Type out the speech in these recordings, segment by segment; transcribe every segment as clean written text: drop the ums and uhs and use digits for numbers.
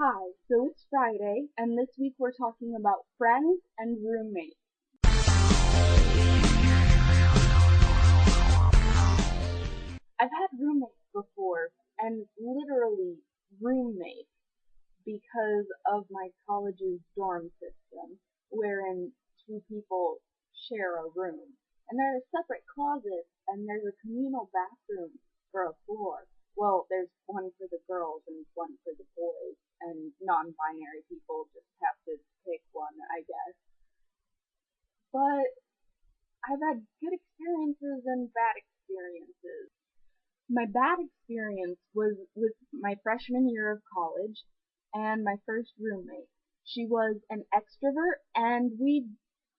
Hi, so it's Friday, and this week we're talking about friends and roommates. I've had roommates before, and literally roommates, because of my college's dorm system, wherein two people share a room. And there are separate closets, and there's a communal bathroom for a floor. Well, there's one for the girls and one for the boys, and non-binary people just have to pick one, I guess. But I've had good experiences and bad experiences. My bad experience was with my freshman year of college and my first roommate. She was an extrovert and we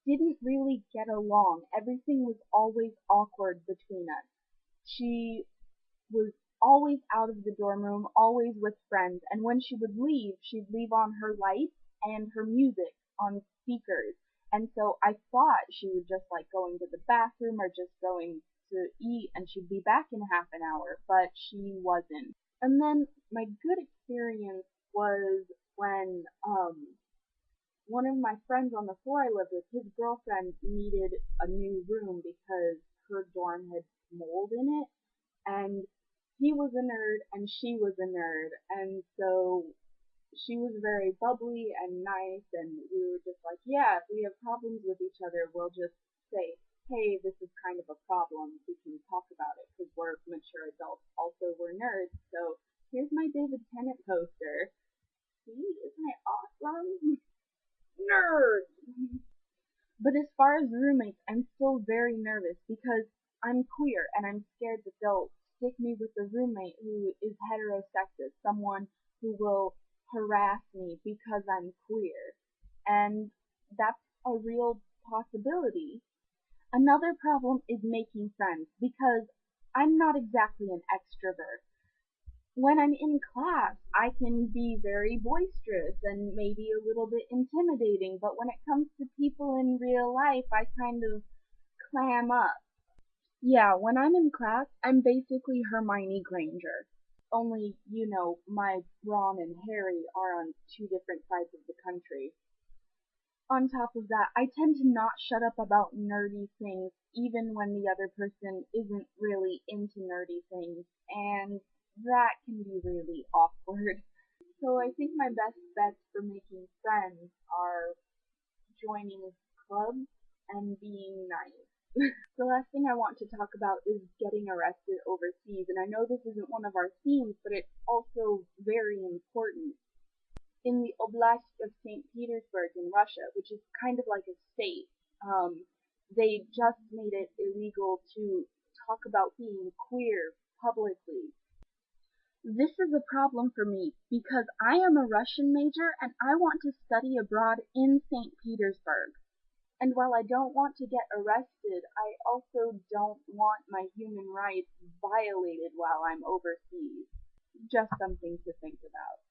didn't really get along. Everything was always awkward between us. She was always out of the dorm room, always with friends, and when she would leave, she'd leave on her lights and her music on speakers. And so I thought she was just like going to the bathroom or just going to eat and she'd be back in half an hour, but she wasn't. And then my good experience was when one of my friends on the floor I lived with, his girlfriend needed a new room because her dorm had mold in it, and he was a nerd and she was a nerd, and so she was very bubbly and nice, and we were just like, yeah, if we have problems with each other, we'll just say, hey, this is kind of a problem, we can talk about it because we're mature adults. Also, we're nerds, so here's my David Tennant poster. See, isn't it awesome? Nerd! But as far as roommates, I'm still very nervous because I'm queer and I'm scared that they'll stick me with a roommate who is heterosexist, someone who will harass me because I'm queer. And that's a real possibility. Another problem is making friends because I'm not exactly an extrovert. When I'm in class, I can be very boisterous and maybe a little bit intimidating, but when it comes to people in real life, I kind of clam up. Yeah, when I'm in class, I'm basically Hermione Granger. Only, my Ron and Harry are on two different sides of the country. On top of that, I tend to not shut up about nerdy things even when the other person isn't really into nerdy things, and that can be really awkward. So I think my best bets for making friends are joining clubs and being nice. The last thing I want to talk about is getting arrested overseas, and I know this isn't one of our themes, but it's also very important. In the Oblast of St. Petersburg in Russia, which is kind of like a state, they just made it illegal to talk about being queer publicly. This is a problem for me because I am a Russian major and I want to study abroad in St. Petersburg. And while I don't want to get arrested, I also don't want my human rights violated while I'm overseas. Just something to think about.